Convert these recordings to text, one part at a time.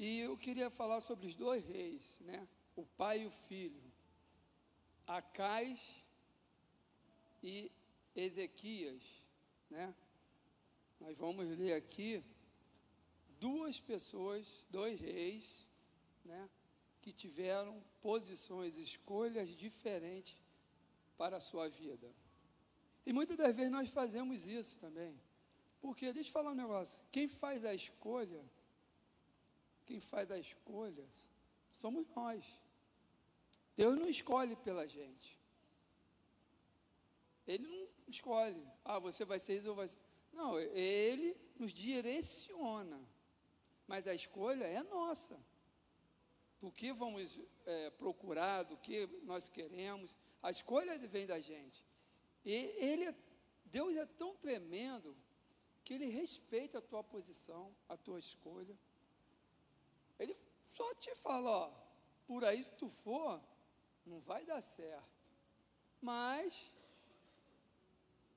E eu queria falar sobre os dois reis, né? O pai e o filho, Acais e Ezequias, né? Nós vamos ler aqui duas pessoas, dois reis, né? Que tiveram posições, escolhas diferentes para a sua vida. E muitas das vezes nós fazemos isso também. Porque, deixa eu falar um negócio, quem faz a escolha somos nós. Deus não escolhe pela gente. Ele não escolhe, você vai ser isso ou vai ser... Não, Ele nos direciona, mas a escolha é nossa. Do que vamos procurar, do que nós queremos, a escolha vem da gente. E Deus é tão tremendo, que Ele respeita a tua posição, a tua escolha. Ele só te fala, por aí se tu for, não vai dar certo. Mas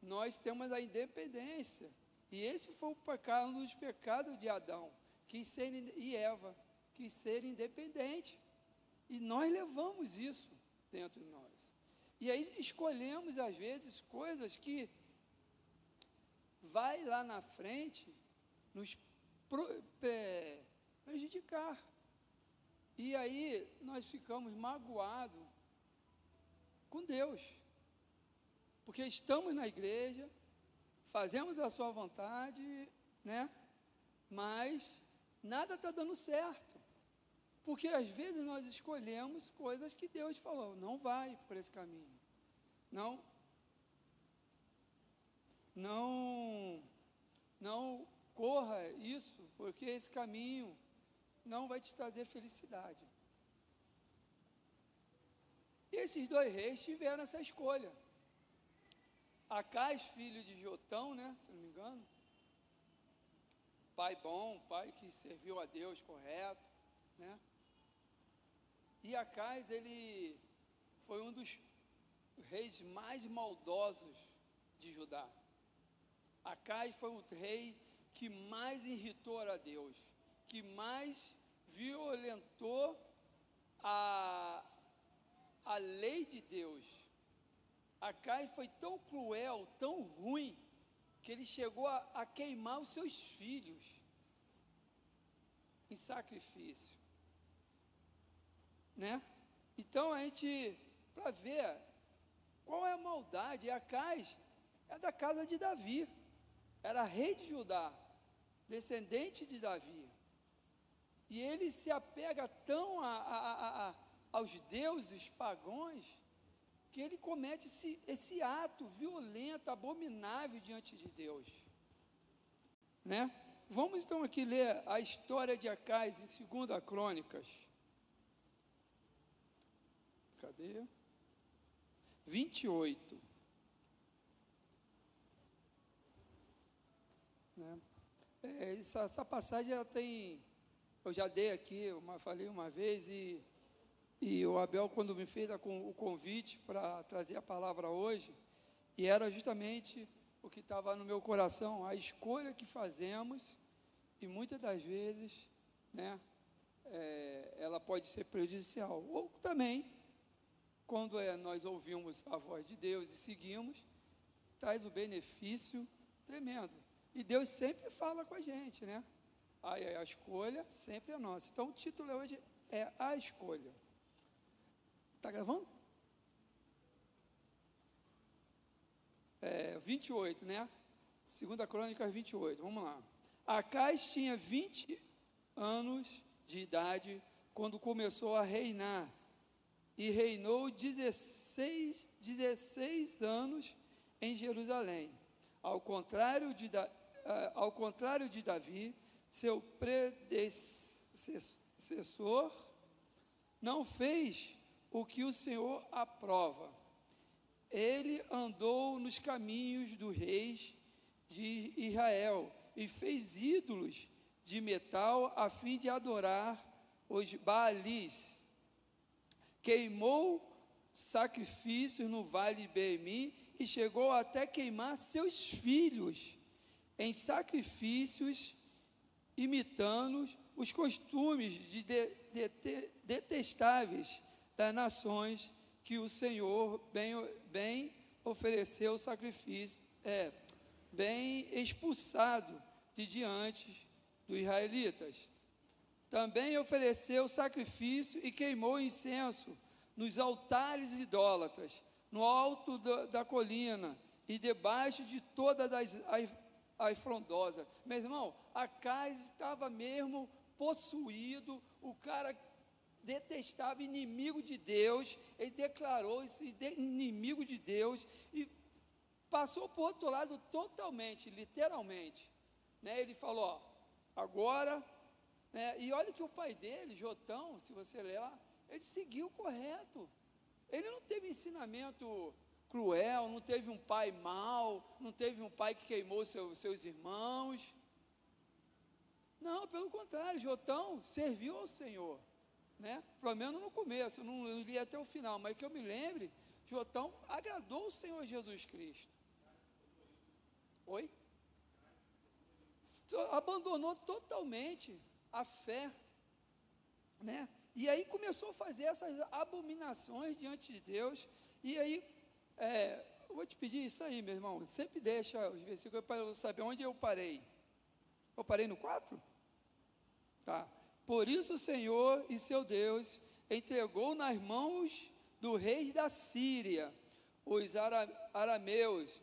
nós temos a independência. E esse foi um dos pecados de Adão, e Eva, quis ser independente. E nós levamos isso dentro de nós. E aí escolhemos, às vezes, coisas que vai lá na frente nos prejudicar. E aí nós ficamos magoados com Deus, porque estamos na igreja, fazemos a sua vontade, né? Mas nada está dando certo, porque às vezes nós escolhemos coisas que Deus falou, não vai por esse caminho, não corra isso, porque esse caminho não vai te trazer felicidade. E esses dois reis tiveram essa escolha. Acais, filho de Jotão, né, se não me engano, pai bom, pai que serviu a Deus correto, né? E Acais, ele foi um dos reis mais maldosos de Judá. Acais foi o rei que mais irritou a Deus, que mais violentou a lei de Deus. Acais foi tão cruel, tão ruim, que ele chegou a queimar os seus filhos em sacrifício, né? Então a gente, para ver qual é a maldade, Acais é da casa de Davi, era rei de Judá, descendente de Davi, e ele se apega tão aos deuses pagãos, que ele comete esse ato violento, abominável diante de Deus, né? Vamos então aqui ler a história de Acais em 2 Crônicas, cadê? 28, né? Essa passagem ela tem, eu já dei aqui, falei uma vez, e o Abel, quando me fez o convite para trazer a palavra hoje, e era justamente o que estava no meu coração, a escolha que fazemos, e muitas das vezes, né, ela pode ser prejudicial, ou também, quando nós ouvimos a voz de Deus e seguimos, traz o benefício tremendo, e Deus sempre fala com a gente, né? A escolha sempre é nossa. Então o título hoje é A Escolha. Está gravando? 28, né? 2 Crônicas 28, vamos lá. Acais tinha 20 anos de idade quando começou a reinar, e reinou 16 anos em Jerusalém. Ao contrário de Davi, seu predecessor, não fez o que o Senhor aprova. Ele andou nos caminhos dos reis de Israel e fez ídolos de metal a fim de adorar os Baalis. Queimou sacrifícios no vale de Beemim e chegou até queimar seus filhos em sacrifícios, imitando os costumes detestáveis das nações que o Senhor bem ofereceu sacrifício, bem expulsado de diante dos israelitas. Também ofereceu sacrifício e queimou incenso nos altares idólatras, no alto da colina e debaixo de todas as frondosas. Meu irmão, Acais estava mesmo possuído, o cara detestava, inimigo de Deus, ele declarou-se inimigo de Deus e passou para o outro lado totalmente, literalmente, né? Ele falou, ó, agora, né? E olha que o pai dele, Jotão, se você ler lá, ele seguiu correto, ele não teve ensinamento cruel, não teve um pai mau, não teve um pai que queimou seus irmãos, não, pelo contrário, Jotão serviu ao Senhor, né? Pelo menos no começo, eu não li até o final, mas que eu me lembre, Jotão agradou o Senhor Jesus Cristo. Oi? Abandonou totalmente a fé, né? E aí começou a fazer essas abominações diante de Deus. E aí, eu vou te pedir isso aí, meu irmão, sempre deixa os versículos para eu saber onde eu parei. Eu parei no 4? Tá. Por isso o Senhor e seu Deus entregou nas mãos do rei da Síria os arameus,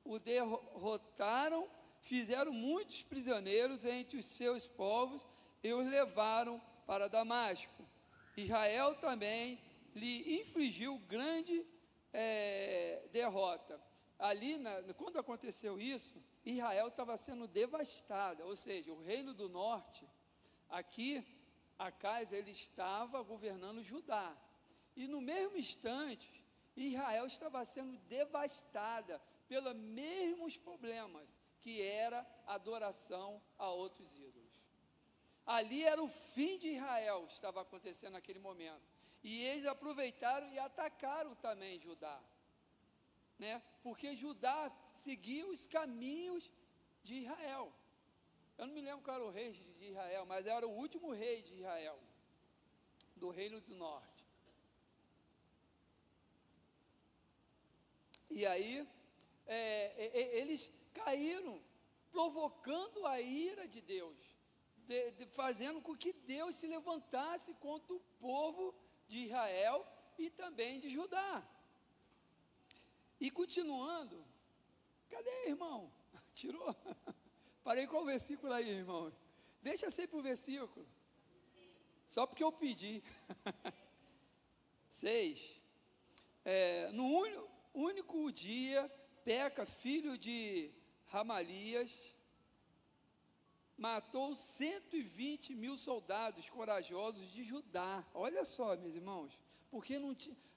o derrotaram, fizeram muitos prisioneiros entre os seus povos e os levaram para Damasco. Israel também lhe infligiu grande derrota. Ali, quando aconteceu isso, Israel estava sendo devastada, ou seja, o reino do norte, aqui, Acais, ele estava governando Judá, e no mesmo instante, Israel estava sendo devastada pelos mesmos problemas, que era a adoração a outros ídolos. Ali era o fim de Israel, estava acontecendo naquele momento, e eles aproveitaram e atacaram também Judá, né? Porque Judá seguia os caminhos de Israel. Eu não me lembro qual era o rei de Israel, mas era o último rei de Israel, do reino do norte. E aí, eles caíram, provocando a ira de Deus, fazendo com que Deus se levantasse contra o povo de Israel e também de Judá. E continuando, cadê, irmão? Tirou? Parei com o versículo aí, irmão. Deixa sempre o versículo. Só porque eu pedi. 6. No único dia, Peca, filho de Ramalias, matou 120.000 soldados corajosos de Judá. Olha só, meus irmãos, porque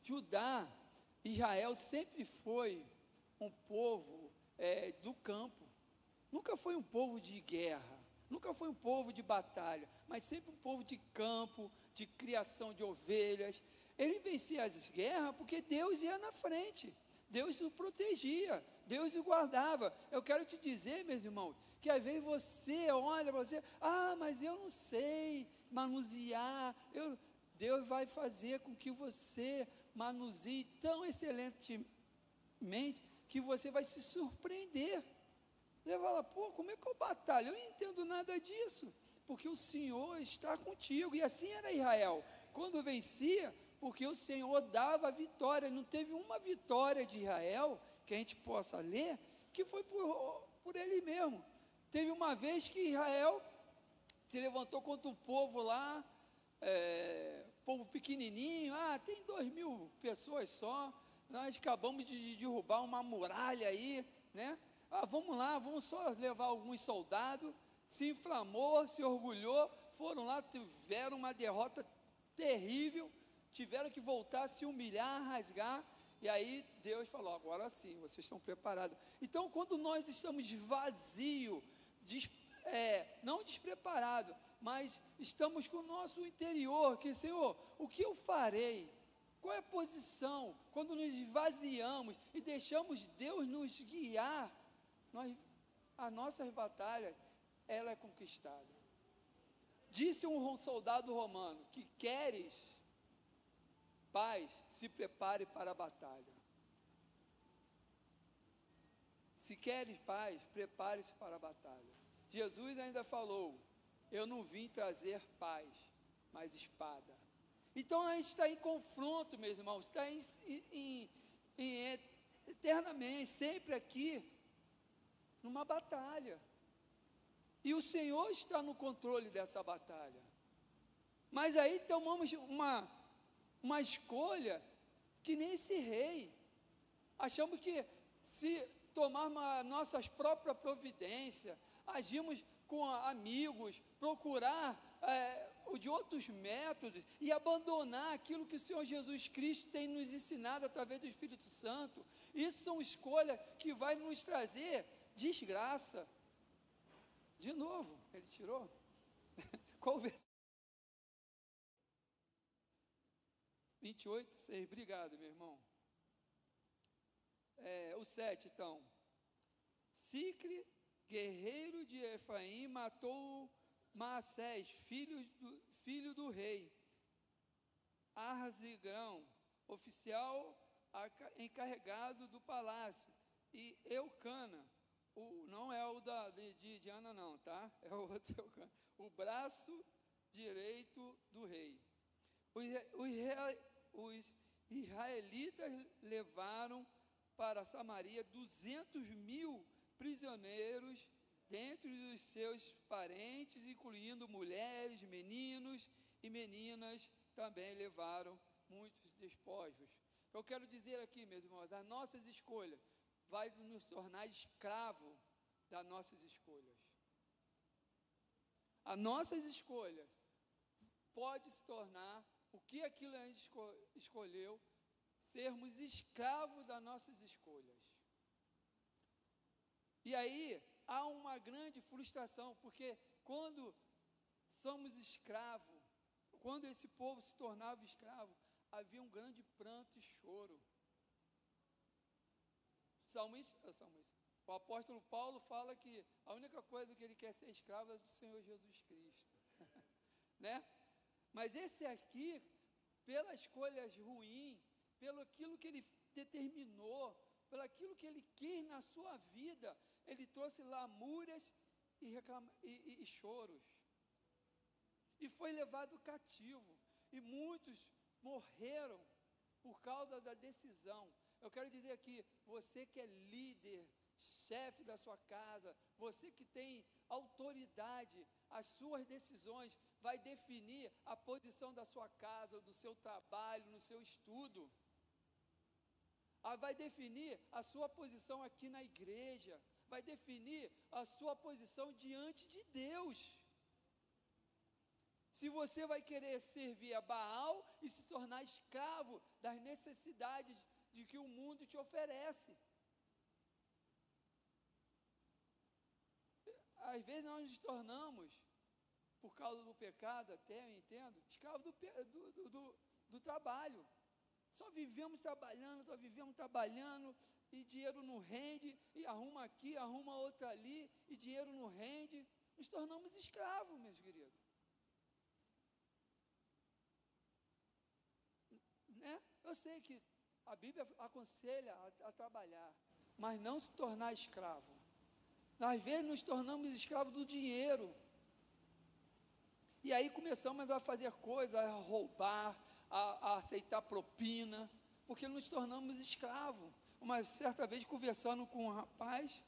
Judá, Israel sempre foi um povo do campo, nunca foi um povo de guerra, nunca foi um povo de batalha, mas sempre um povo de campo, de criação de ovelhas. Ele vencia as guerras porque Deus ia na frente, Deus o protegia, Deus o guardava. Eu quero te dizer, meus irmãos, que às vezes você olha para você, mas eu não sei manusear, Deus vai fazer com que você manuseie tão excelentemente que você vai se surpreender. Você fala, como é que eu batalho? Eu não entendo nada disso, porque o Senhor está contigo. E assim era Israel, quando vencia, porque o Senhor dava a vitória. Não teve uma vitória de Israel, que a gente possa ler, que foi por ele mesmo. Teve uma vez que Israel se levantou contra um povo lá, povo pequenininho, tem 2.000 pessoas só, nós acabamos de derrubar uma muralha aí, né? Vamos lá, vamos só levar alguns soldados. Se inflamou, se orgulhou, foram lá, tiveram uma derrota terrível, tiveram que voltar, se humilhar, rasgar, e aí Deus falou, agora sim, vocês estão preparados. Então, quando nós estamos vazios, não despreparados, mas estamos com o nosso interior, que Senhor, o que eu farei? Qual é a posição? Quando nos esvaziamos e deixamos Deus nos guiar, as nossas batalhas ela é conquistada. Disse um soldado romano: que queres paz, se prepare para a batalha. Se queres paz, prepare-se para a batalha. Jesus ainda falou: eu não vim trazer paz, mas espada. Então a gente está em confronto, meus irmãos, está eternamente, sempre aqui, numa batalha. E o Senhor está no controle dessa batalha. Mas aí tomamos uma escolha que nem esse rei. Achamos que se tomarmos as nossas próprias providências, agimos com amigos, procurar de outros métodos e abandonar aquilo que o Senhor Jesus Cristo tem nos ensinado através do Espírito Santo. Isso são escolhas que vai nos trazer desgraça. De novo, ele tirou? Qual versículo? 28, 6, obrigado, meu irmão. O 7, então. Sicre, guerreiro de Efraim, matou Maassés, filho do rei. Arzigrão, oficial encarregado do palácio. E Eucana, não é o de Ana não, tá? É o outro Eucana. O braço direito do rei. Os israelitas levaram para Samaria 200.000 prisioneiros, dentre os seus parentes, incluindo mulheres, meninos e meninas, também levaram muitos despojos. Eu quero dizer aqui, meus irmãos, as nossas escolhas vai nos tornar escravo das nossas escolhas. As nossas escolhas pode se tornar o que aquilo a gente escolheu, sermos escravos das nossas escolhas. E aí há uma grande frustração, porque quando somos escravos, quando esse povo se tornava escravo, havia um grande pranto e choro. O apóstolo Paulo fala que a única coisa que ele quer ser escravo é do Senhor Jesus Cristo, né? Mas esse aqui, pelas escolhas ruins, pelo aquilo que ele determinou, pelo aquilo que ele quis na sua vida, ele trouxe lamúrias e choros, e foi levado cativo, e muitos morreram por causa da decisão. Eu quero dizer aqui, você que é líder, chefe da sua casa, você que tem autoridade, as suas decisões vai definir a posição da sua casa, do seu trabalho, no seu estudo. Vai definir a sua posição aqui na igreja, vai definir a sua posição diante de Deus. Se você vai querer servir a Baal e se tornar escravo das necessidades de que o mundo te oferece. Às vezes nós nos tornamos, por causa do pecado, até eu entendo, escravos do trabalho. Só vivemos trabalhando, e dinheiro não rende, e arruma aqui, arruma outra ali, e dinheiro não rende. Nos tornamos escravos, meus queridos. Né? Eu sei que a Bíblia aconselha a trabalhar, mas não se tornar escravo. Às vezes nos tornamos escravos do dinheiro. E aí começamos a fazer coisas, a roubar, a aceitar propina, porque nos tornamos escravos. Uma certa vez, conversando com um rapaz,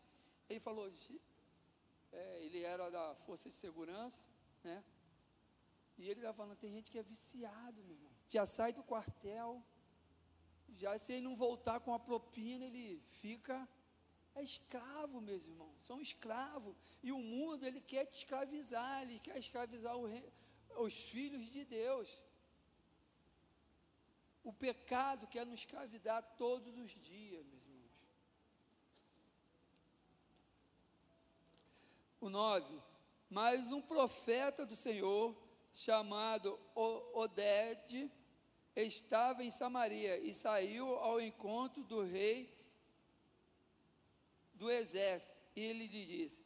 ele falou, ele era da Força de Segurança, né? E ele estava falando, tem gente que é viciado, meu irmão. Já sai do quartel, já se ele não voltar com a propina, ele fica escravo, meus irmãos. São escravos. E o mundo, ele quer te escravizar, ele quer escravizar os filhos de Deus. O pecado quer nos escravizar todos os dias, meus irmãos. O 9. Mas um profeta do Senhor, chamado Oded, estava em Samaria e saiu ao encontro do rei do exército, e ele lhe disse,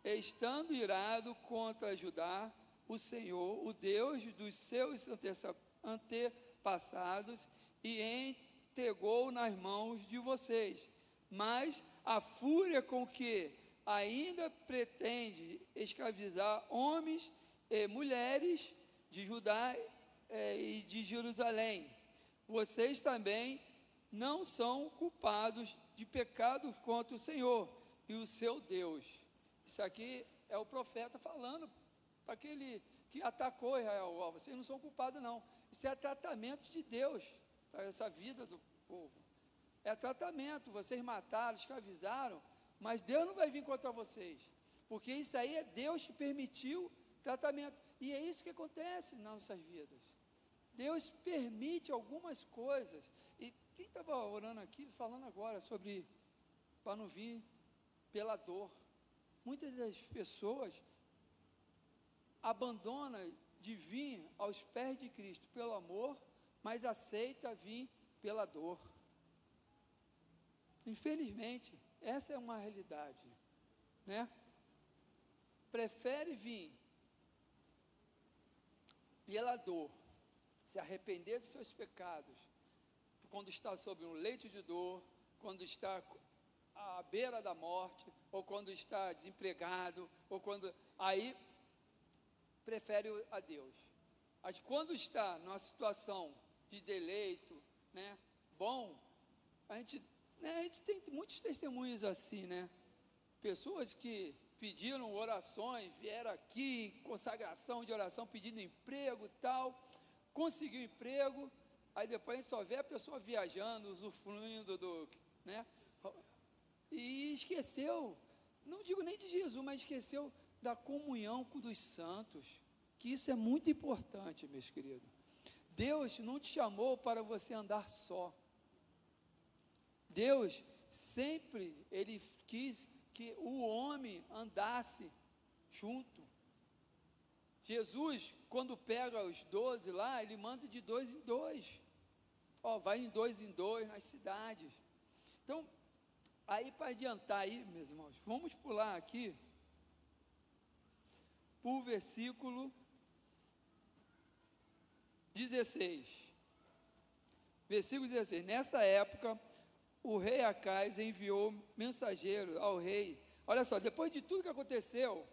estando irado contra Judá, o Senhor, o Deus dos seus antepassados, e entregou nas mãos de vocês. Mas a fúria com que ainda pretende escravizar homens e mulheres de Judá e de Jerusalém, vocês também não são culpados de pecado contra o Senhor e o seu Deus. Isso aqui é o profeta falando para aquele que atacou Israel. Ó, vocês não são culpados não. Isso é tratamento de Deus para essa vida do povo. É tratamento. Vocês mataram, escravizaram, mas Deus não vai vir contra vocês, porque isso aí é Deus que permitiu tratamento. E é isso que acontece nas nossas vidas. Deus permite algumas coisas. E quem estava orando aqui, falando agora sobre, para não vir pela dor. Muitas das pessoas abandonam de vir aos pés de Cristo pelo amor, mas aceita vir pela dor. Infelizmente, essa é uma realidade, né? Prefere vir pela dor, se arrepender dos seus pecados, quando está sobre um leito de dor, quando está à beira da morte, ou quando está desempregado, ou quando, aí, prefere a Deus. Mas quando está numa situação de deleito, né, bom, a gente tem muitos testemunhos assim, né, pessoas que pediram orações, vieram aqui, consagração de oração, pedindo emprego e tal, conseguiu emprego, aí depois a gente só vê a pessoa viajando, usufruindo né, e esqueceu, não digo nem de Jesus, mas esqueceu da comunhão com os santos, que isso é muito importante, meus queridos. Deus não te chamou para você andar só. Deus sempre, Ele quis que o homem andasse junto. Jesus, quando pega os 12 lá, Ele manda de 2 em 2. Ó, vai em 2 em 2 nas cidades. Então, aí para adiantar aí, meus irmãos, vamos pular aqui para o versículo 16. Versículo 16. Nessa época, o rei Acais enviou mensageiro ao rei. Olha só, depois de tudo que aconteceu,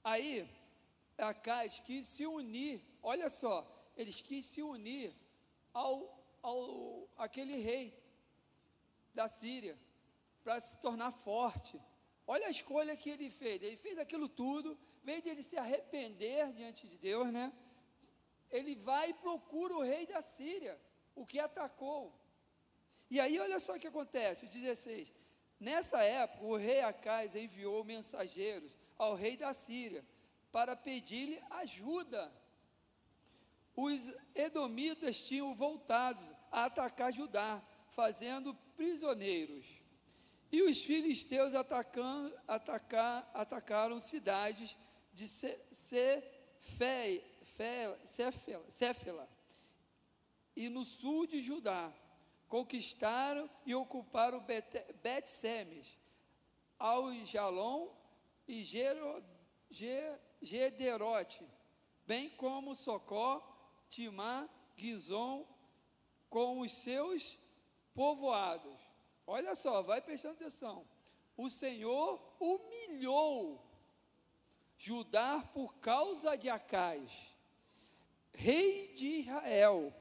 aí Acais quis se unir. Olha só, eles quis se unir aquele rei da Síria, para se tornar forte. Olha a escolha que ele fez aquilo tudo, em vez de ele se arrepender diante de Deus, né? Ele vai e procura o rei da Síria, o que atacou. E aí olha só o que acontece, o 16, nessa época o rei Acais enviou mensageiros ao rei da Síria, para pedir-lhe ajuda. Os edomitas tinham voltado a atacar Judá, fazendo prisioneiros. E os filisteus atacaram cidades de Céfela e no sul de Judá. Conquistaram e ocuparam Bet-Semes, Al-Jalon e Gederote, bem como Socó, Timá, Guizom, com os seus povoados. Olha só, vai prestando atenção. O Senhor humilhou Judá por causa de Acais, rei de Israel,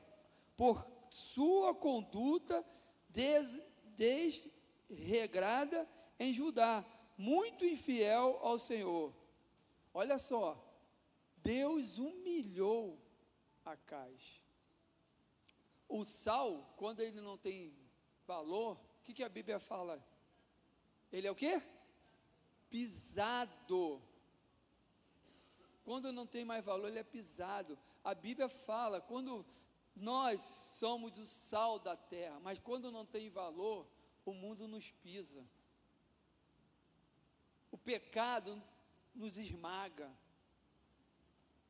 por sua conduta desregrada em Judá, muito infiel ao Senhor. Olha só, Deus humilhou Acais. O sal, quando ele não tem valor, o que a Bíblia fala? Ele é o quê? Pisado. Quando não tem mais valor, ele é pisado. A Bíblia fala, quando nós somos o sal da terra, mas quando não tem valor, o mundo nos pisa. O pecado nos esmaga.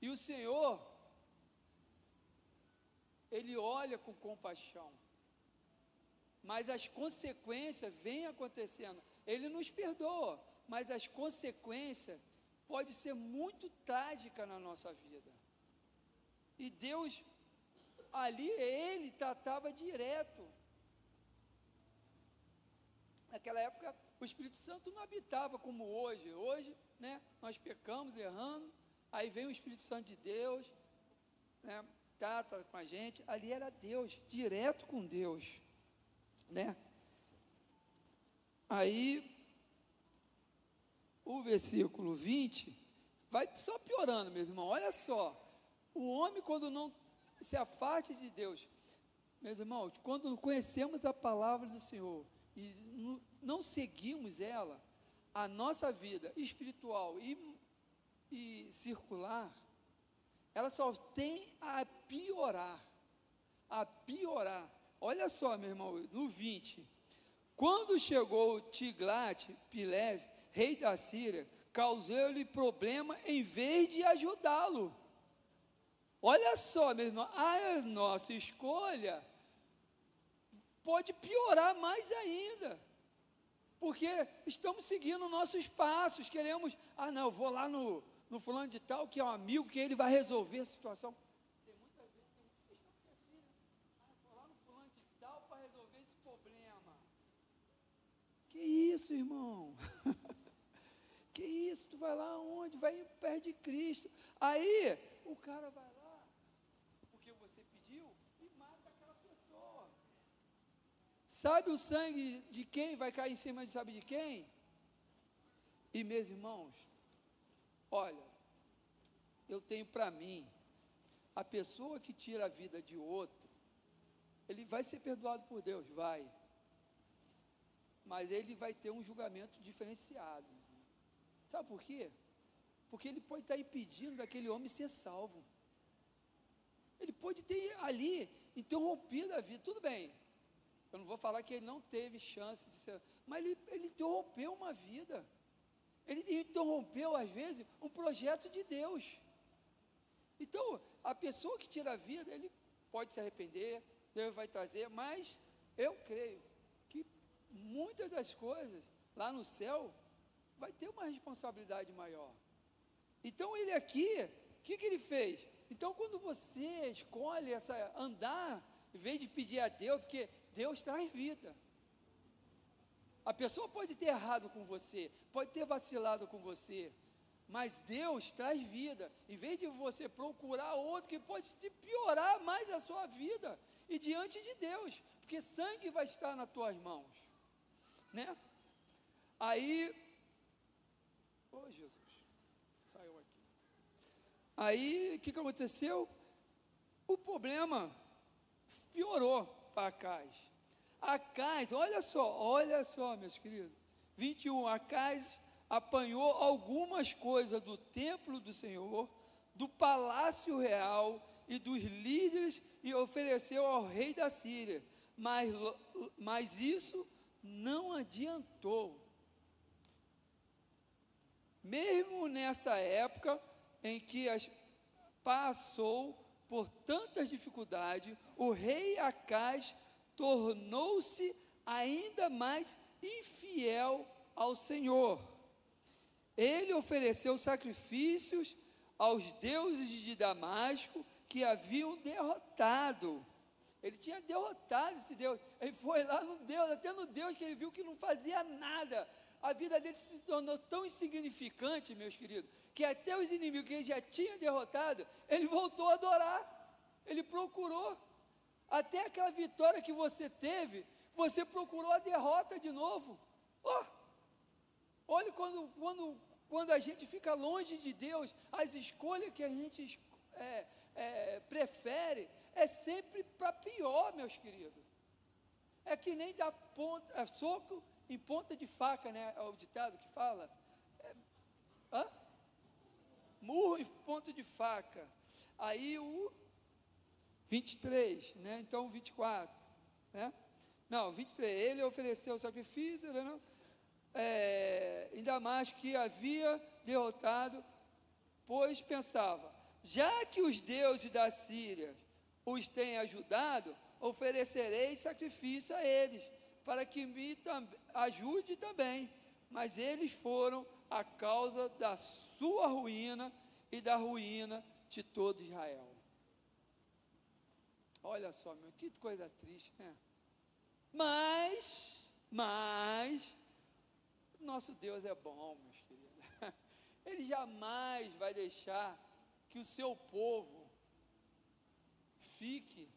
E o Senhor, Ele olha com compaixão, mas as consequências vêm acontecendo. Ele nos perdoa, mas as consequências pode ser muito trágica na nossa vida. E Deus, ali, Ele tratava direto. Naquela época, o Espírito Santo não habitava como hoje. Hoje, né, nós pecamos, errando, aí vem o Espírito Santo de Deus, né, trata com a gente. Ali era Deus, direto com Deus, né? Aí, o versículo 20, vai só piorando, meu irmão. Olha só, o homem quando não se afaste de Deus, meus irmãos, quando conhecemos a palavra do Senhor e não seguimos ela, a nossa vida espiritual e circular, ela só tem a piorar, Olha só, meu irmão, no 20, quando chegou Tiglat-Pilese, rei da Síria, causou-lhe problema em vez de ajudá-lo. Olha só, meu irmão, a nossa escolha pode piorar mais ainda, porque estamos seguindo nossos passos, queremos, não, eu vou lá no fulano de tal, que é um amigo, que ele vai resolver a situação. Tem muitas vezes tem muita questão que é assim, né? Vou lá no fulano de tal para resolver esse problema. Que isso, irmão? Que isso? Tu vai lá onde? Vai perto de Cristo. Aí, o cara vai lá, porque você pediu, e mata aquela pessoa. Sabe o sangue de quem vai cair em cima de sabe de quem? E meus irmãos, olha, eu tenho para mim, a pessoa que tira a vida de outro, ele vai ser perdoado por Deus, vai. Mas ele vai ter um julgamento diferenciado. Sabe por quê? Porque ele pode estar impedindo daquele homem ser salvo. Ele pode ter ali interrompido a vida. Tudo bem, eu não vou falar que ele não teve chance de ser, mas ele interrompeu uma vida. Ele interrompeu, às vezes, um projeto de Deus. Então, a pessoa que tira a vida, ele pode se arrepender, Deus vai trazer, mas eu creio que muitas das coisas lá no céu vai ter uma responsabilidade maior. Então, ele aqui, o que ele fez? Então, quando você escolhe andar, em vez de pedir a Deus, porque Deus traz vida. A pessoa pode ter errado com você, pode ter vacilado com você, mas Deus traz vida. Em vez de você procurar outro que pode te piorar mais a sua vida, e diante de Deus, porque sangue vai estar nas tuas mãos, né? Aí, Jesus, saiu aqui. Aí, o que aconteceu? O problema piorou para Acais. Acais, olha só, meus queridos, 21, Acais apanhou algumas coisas do templo do Senhor, do palácio real e dos líderes e ofereceu ao rei da Síria, mas isso não adiantou. Mesmo nessa época em que passou por tantas dificuldades, o rei Acais tornou-se ainda mais infiel ao Senhor. Ele ofereceu sacrifícios aos deuses de Damasco que haviam derrotado. Ele tinha derrotado esse Deus. Ele foi lá no Deus, até no Deus que ele viu que não fazia nada. A vida dele se tornou tão insignificante, meus queridos, que até os inimigos que ele já tinha derrotado, ele voltou a adorar. Ele procurou. Até aquela vitória que você teve, você procurou a derrota de novo. Olha quando a gente fica longe de Deus, as escolhas que a gente prefere é sempre para pior, meus queridos. É que nem dar soco em ponta de faca, né? É o ditado que fala. Murro em ponta de faca. Aí o 23, né? Então 24, né? Não, 23, ele ofereceu sacrifício, né? Em Damasco que havia derrotado, pois pensava, já que os deuses da Síria os têm ajudado, oferecerei sacrifício a eles, para que me ajude também. Mas eles foram a causa da sua ruína e da ruína de todo Israel. Olha só, meu, que coisa triste, né? Mas, nosso Deus é bom, meus queridos. Ele jamais vai deixar que o seu povo fique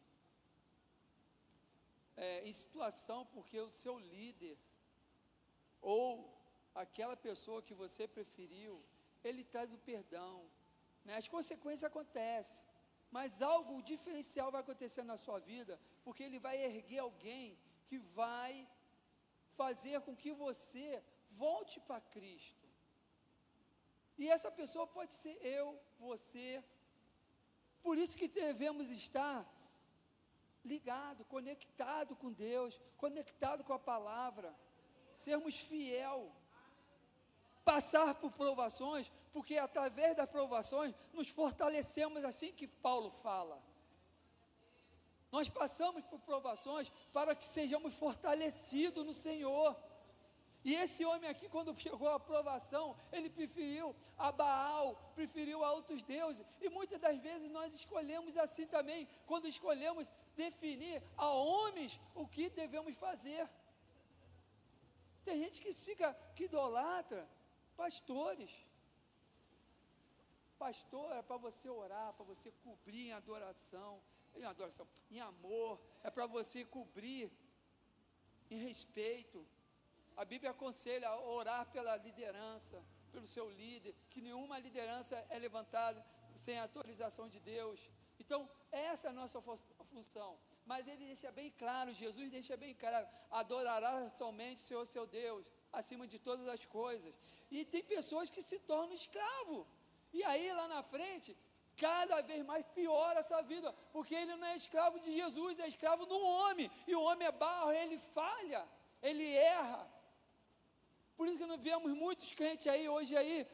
em situação porque o seu líder ou aquela pessoa que você preferiu, ele traz o perdão, né? As consequências acontecem, mas algo diferencial vai acontecer na sua vida, porque ele vai erguer alguém que vai fazer com que você volte para Cristo. E essa pessoa pode ser eu, você. Por isso que devemos estar ligado, conectado com Deus, conectado com a palavra, sermos fiel, passar por provações, porque através das provações nos fortalecemos, assim que Paulo fala. Nós passamos por provações para que sejamos fortalecidos no Senhor. E esse homem aqui, quando chegou a provação, ele preferiu a Baal, preferiu a outros deuses. E muitas das vezes nós escolhemos assim também, quando escolhemos definir a homens o que devemos fazer. Tem gente que idolatra pastores. Pastor é para você orar, para você cobrir em adoração, em amor, é para você cobrir em respeito. A Bíblia aconselha a orar pela liderança, pelo seu líder, que nenhuma liderança é levantada sem a autorização de Deus. Então, essa é a nossa função. Mas ele deixa bem claro, Jesus deixa bem claro, adorará somente o Senhor seu Deus, acima de todas as coisas. E tem pessoas que se tornam escravos. E aí, lá na frente, cada vez mais piora a sua vida, porque ele não é escravo de Jesus, é escravo do homem. E o homem é barro, ele falha, ele erra. Por isso que nós vemos muitos crentes aí, hoje aí,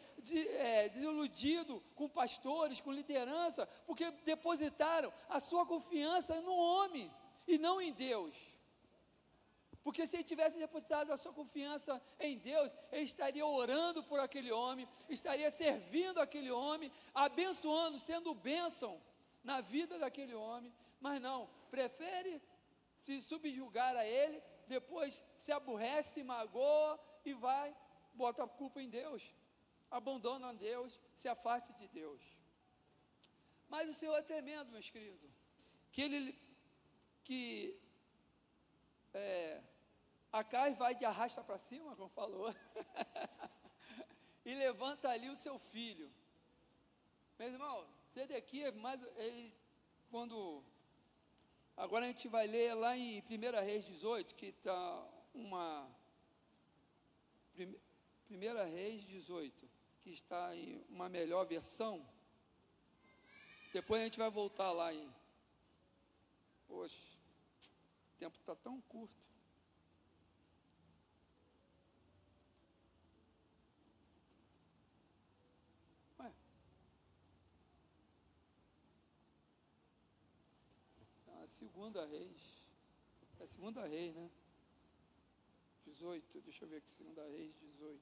desiludidos com pastores, com liderança, porque depositaram a sua confiança no homem e não em Deus. Porque se ele tivesse depositado a sua confiança em Deus, ele estaria orando por aquele homem, estaria servindo aquele homem, abençoando, sendo bênção na vida daquele homem, mas não, prefere se subjugar a ele, depois se aborrece, se magoa, e vai, bota a culpa em Deus, abandona Deus, se afaste de Deus. Mas o Senhor é tremendo, meus queridos, Acais vai de arrasta para cima, como falou, e levanta ali o seu filho. Meu irmão, Zedequias, agora a gente vai ler lá em 1 Reis 18, que está uma... 1 Reis 18, que está em uma melhor versão. Depois a gente vai voltar lá em... Poxa, o tempo está tão curto. A segunda Reis, né? 18, deixa eu ver aqui, 2 Reis 18.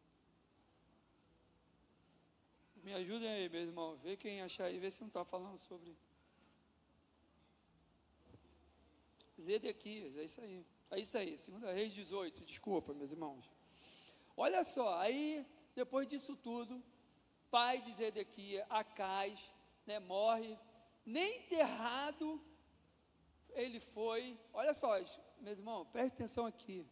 Me ajudem aí, meu irmão, vê quem achar aí, vê se não está falando sobre Zedequias, é isso aí, 2 Reis 18, desculpa, meus irmãos. Olha só, aí, depois disso tudo, pai de Zedequias, Acais, né, morre, nem enterrado ele foi. Olha só, meus irmãos, preste atenção aqui.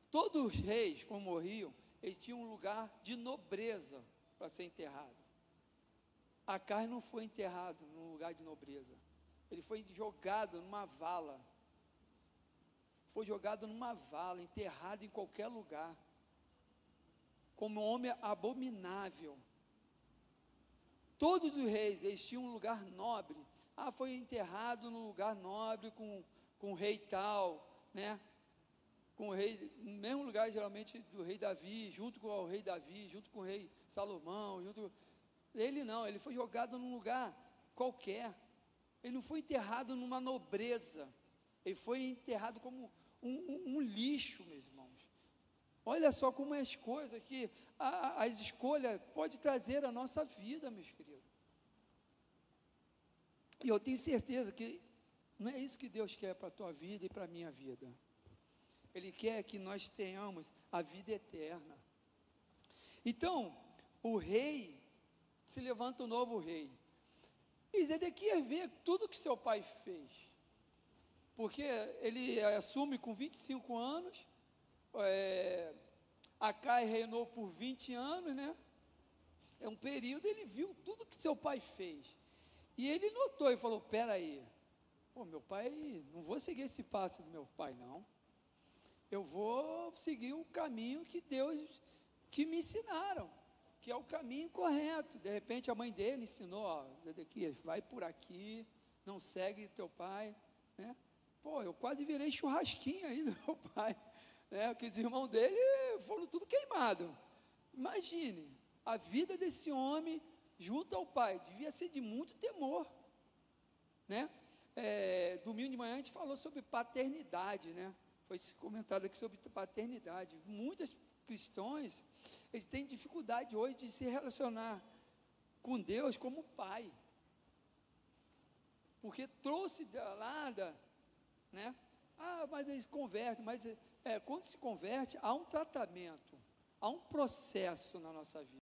Todos os reis, quando morriam, eles tinham um lugar de nobreza para ser enterrado. Acais não foi enterrado num lugar de nobreza. Ele foi jogado numa vala. Enterrado em qualquer lugar. Como um homem abominável. Todos os reis, eles tinham um lugar nobre. Foi enterrado num lugar nobre com o rei tal, né? Com o rei, no mesmo lugar geralmente do rei Davi, junto com o rei Davi, junto com o rei Salomão, ele não, ele foi jogado num lugar qualquer, ele não foi enterrado numa nobreza, ele foi enterrado como um lixo, meus irmãos. Olha só como é as coisas que as escolhas podem trazer à nossa vida, meus queridos. E eu tenho certeza que não é isso que Deus quer para a tua vida e para a minha vida. Ele quer que nós tenhamos a vida eterna. Então, o rei, se levanta um novo rei. E Zedequias vê tudo que seu pai fez. Porque ele assume com 25 anos, Acai reinou por 20 anos, né? É um período, ele viu tudo que seu pai fez. E ele notou e falou, peraí, meu pai, não vou seguir esse passo do meu pai, não. Eu vou seguir o caminho que me ensinaram, que é o caminho correto. De repente a mãe dele ensinou, Zedequias, vai por aqui, não segue teu pai, né? Eu quase virei churrasquinho aí do meu pai, né? Porque os irmãos dele foram tudo queimado. Imagine, a vida desse homem junto ao pai, devia ser de muito temor, né? Domingo de manhã a gente falou sobre paternidade, né? Foi comentado aqui sobre paternidade. Muitos cristãos, eles têm dificuldade hoje de se relacionar com Deus como pai, porque trouxe né? Mas eles convertem, mas quando se converte, há um tratamento, há um processo na nossa vida.